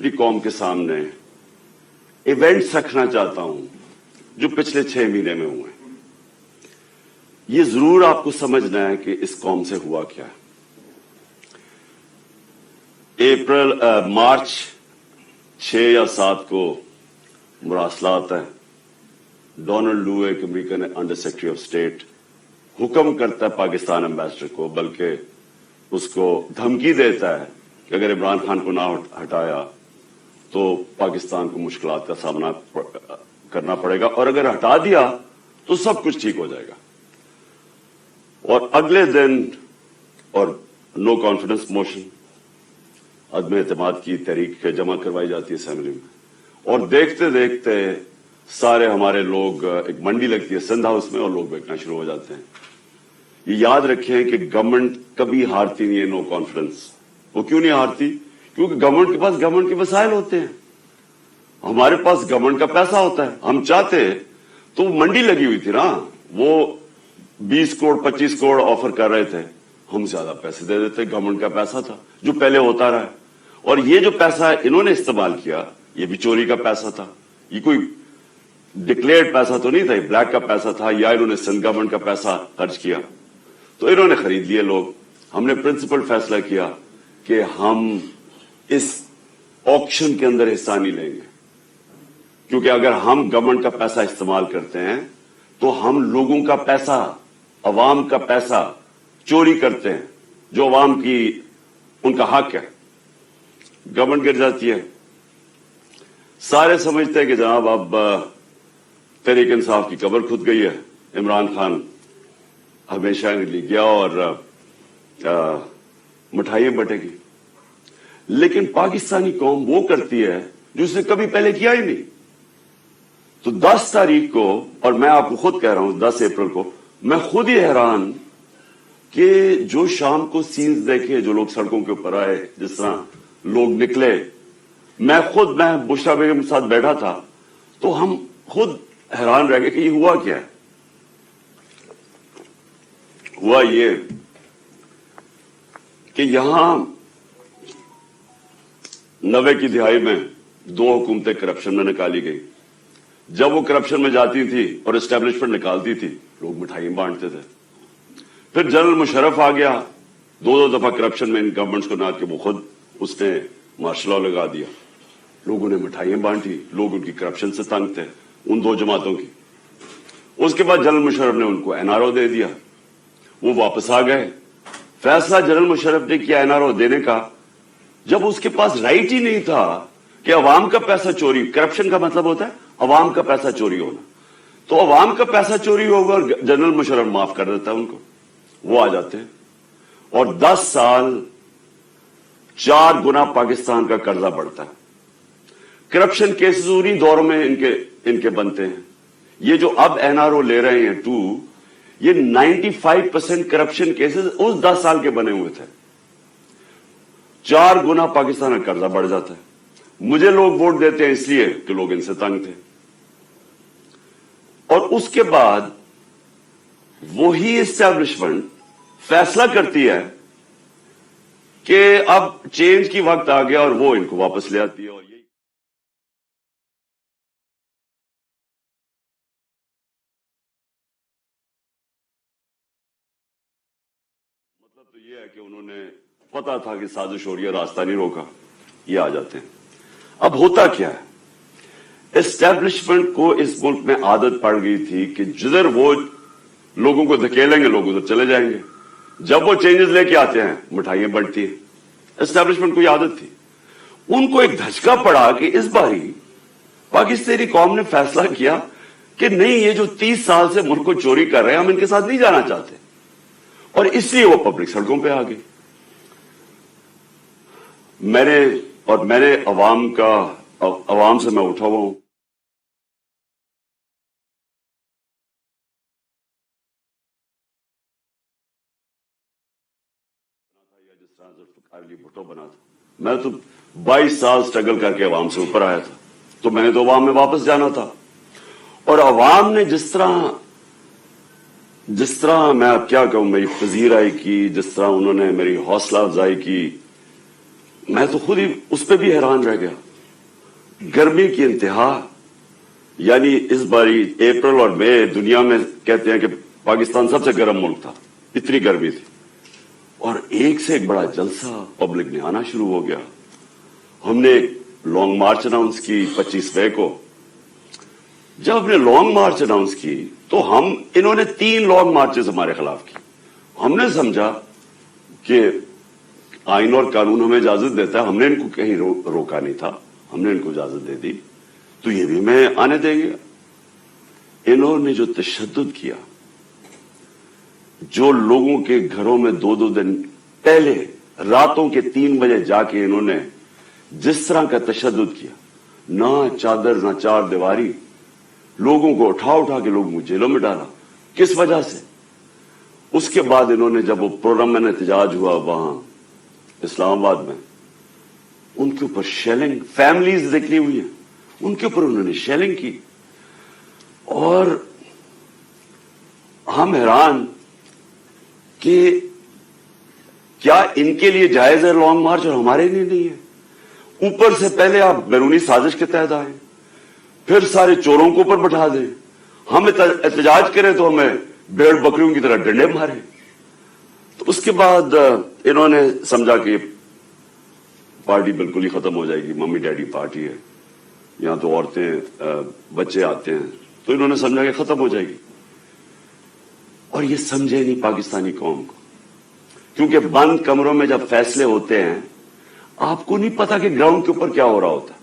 अपनी कौम के सामने इवेंट्स रखना चाहता हूं जो पिछले 6 महीने में हुए। ये जरूर आपको समझना है कि इस कौम से हुआ क्या है। मार्च 6 या 7 को मुरासलात है। डोनाल्ड लू, एक American under secretary of state, हुक्म करता है पाकिस्तान एम्बेसडर को, बल्कि उसको धमकी देता है कि अगर इमरान खान को ना हटाया तो पाकिस्तान को मुश्किलात का सामना करना पड़ेगा, और अगर हटा दिया तो सब कुछ ठीक हो जाएगा। और अगले दिन और नो कॉन्फिडेंस मोशन, अदम एतमाद की तहरीक जमा करवाई जाती है असेंबली में, और देखते देखते सारे हमारे लोग, एक मंडी लगती है सिंध हाउस में, और लोग बैठना शुरू हो जाते हैं। ये याद रखें कि गवर्नमेंट कभी हारती नहीं है नो कॉन्फिडेंस। वो क्यों नहीं हारती? क्योंकि गवर्नमेंट के पास गवर्नमेंट के वसाइल होते हैं, हमारे पास गवर्नमेंट का पैसा होता है। हम चाहते तो मंडी लगी हुई थी ना, वो 20 करोड़ 25 करोड़ ऑफर कर रहे थे, हम ज्यादा पैसे दे देते। गवर्नमेंट का पैसा था जो पहले होता रहा है, और ये जो पैसा इन्होंने इस्तेमाल किया ये भी चोरी का पैसा था। ये कोई डिक्लेयर्ड पैसा तो नहीं था, ये ब्लैक का पैसा था, या इन्होंने सिंध गवर्नमेंट का पैसा खर्च किया तो इन्होंने खरीद लिए लोग। हमने प्रिंसिपल फैसला किया कि हम इस ऑक्शन के अंदर हिस्सा नहीं लेंगे, क्योंकि अगर हम गवर्नमेंट का पैसा इस्तेमाल करते हैं तो हम लोगों का पैसा, अवाम का पैसा चोरी करते हैं, जो अवाम की उनका हक है। गवर्नमेंट गिर जाती है। सारे समझते हैं कि जनाब अब तहरीक इंसाफ की कब्र खुद गई है, इमरान खान हमेशा के लिए गया और मिठाइयां बटेगी। लेकिन पाकिस्तानी कौम वो करती है जो उसने कभी पहले किया ही नहीं। तो 10 तारीख को, और मैं आपको खुद कह रहा हूं 10 अप्रैल को, मैं खुद ही हैरान कि जो शाम को सीन्स देखे, जो लोग सड़कों के ऊपर आए, जिस तरह लोग निकले, मैं बुशरा बेगम के साथ बैठा था, तो हम खुद हैरान रह गए कि ये हुआ क्या है। हुआ ये कि यहां 90 की दिहाई में 2 हुकूमतें करप्शन में निकाली गई। जब वो करप्शन में जाती थी और एस्टेब्लिशमेंट निकालती थी, लोग मिठाइयां बांटते थे। फिर जनरल मुशर्रफ आ गया, 2 दफा करप्शन में इन गवर्नमेंट्स को ना, कि वो खुद उसने मार्शल लॉ लगा दिया, लोगों ने मिठाइयां बांटी, लोग उनकी करप्शन से तंग थे, उन 2 जमातों की। उसके बाद जनरल मुशर्रफ ने उनको एनआरओ दे दिया, वो वापस आ गए। फैसला जनरल मुशर्रफ ने किया एनआरओ देने का, जब उसके पास राइट ही नहीं था कि अवाम का पैसा चोरी, करप्शन का मतलब होता है अवाम का पैसा चोरी होना, तो अवाम का पैसा चोरी होगा और जनरल मुशर्रफ माफ कर देता है उनको, वो आ जाते हैं। और 10 साल 4 गुना पाकिस्तान का कर्जा बढ़ता है। करप्शन केसेस उन्हीं दौरों में इनके बनते हैं। ये जो अब एनआरओ ले रहे हैं 2, ये 95% करप्शन केसेस उस 10 साल के बने हुए थे। 4 गुना पाकिस्तान का कर्जा बढ़ जाता है। मुझे लोग वोट देते हैं इसलिए कि लोग इनसे तंग थे। और उसके बाद वही एस्टैब्लिशमेंट फैसला करती है कि अब चेंज की वक्त आ गया, और वो इनको वापस ले आती है। और यही मतलब तो ये है कि उन्होंने पता था कि साजिश हो रही है, रास्ता नहीं रोका, ये आ जाते हैं। अब होता क्या है, एस्टैब्लिशमेंट को इस मुल्क में आदत पड़ गई थी कि जिधर वो लोगों को धकेलेंगे लोग उधर चले जाएंगे। जब वो चेंजेस लेके आते हैं मिठाइयां बढ़ती है। एस्टैब्लिशमेंट को ये आदत थी। उनको एक धचका पड़ा कि इस बारी पाकिस्तानी कौम ने फैसला किया कि नहीं, ये जो 30 साल से मुल्क को चोरी कर रहे हैं, हम इनके साथ नहीं जाना चाहते, और इसलिए वो पब्लिक सड़कों पे आ गई। मैंने अवाम से मैं उठा हुआ हूं। जिस तरह जुल्फ़िकार अली भुट्टो बना था, मैं तो 22 साल स्ट्रगल करके अवाम से ऊपर आया था, तो मैंने तो अवाम में वापस जाना था। और अवाम ने जिस तरह मैं अब क्या कहूं, मेरी पजीराई की, जिस तरह उन्होंने मेरी हौसला अफजाई की, मैं तो खुद ही उस पर भी हैरान रह गया गर्मी की इंतहा, यानी इस बारी अप्रैल और मई दुनिया में कहते हैं कि पाकिस्तान सबसे गर्म मुल्क था, इतनी गर्मी थी, और एक से एक बड़ा जलसा पब्लिक ने आना शुरू हो गया। हमने लॉन्ग मार्च अनाउंस की 25 मई को। जब हमने लॉन्ग मार्च अनाउंस की तो इन्होंने 3 लॉन्ग मार्चेस हमारे खिलाफ की। हमने समझा कि आइन और कानून हमें इजाजत देता है, हमने इनको कहीं रोका नहीं था, हमने इनको इजाजत दे दी, तो ये भी मैं आने देंगे। इन्होंने जो तशद्दुद किया, जो लोगों के घरों में 2-2 दिन पहले रातों के 3 बजे जाके इन्होंने जिस तरह का तशद्दुद किया, ना चादर ना चार दीवारी, लोगों को उठा उठा के लोगों को जेलों में डाला। किस वजह से? उसके बाद इन्होंने जब वो पुरअमन एहतजाज हुआ वहां इस्लामाबाद में, उनके ऊपर शेलिंग, फैमिलीज निकली हुई है, उनके ऊपर उन्होंने शेलिंग की। और हम हैरान कि क्या इनके लिए जायज है लॉन्ग मार्च और हमारे लिए नहीं है? ऊपर से पहले आप बैरूनी साजिश के तहत आए, फिर सारे चोरों को ऊपर बैठा दें, हम एहतजाज करें तो हमें भेड़ बकरियों की तरह डंडे मारे। तो उसके बाद इन्होंने समझा कि पार्टी बिल्कुल ही खत्म हो जाएगी, मम्मी डैडी पार्टी है, यहां तो औरतें बच्चे आते हैं, तो इन्होंने समझा कि खत्म हो जाएगी। और ये समझे नहीं पाकिस्तानी कौम को, क्योंकि बंद कमरों में जब फैसले होते हैं आपको नहीं पता कि ग्राउंड के ऊपर क्या हो रहा होता है।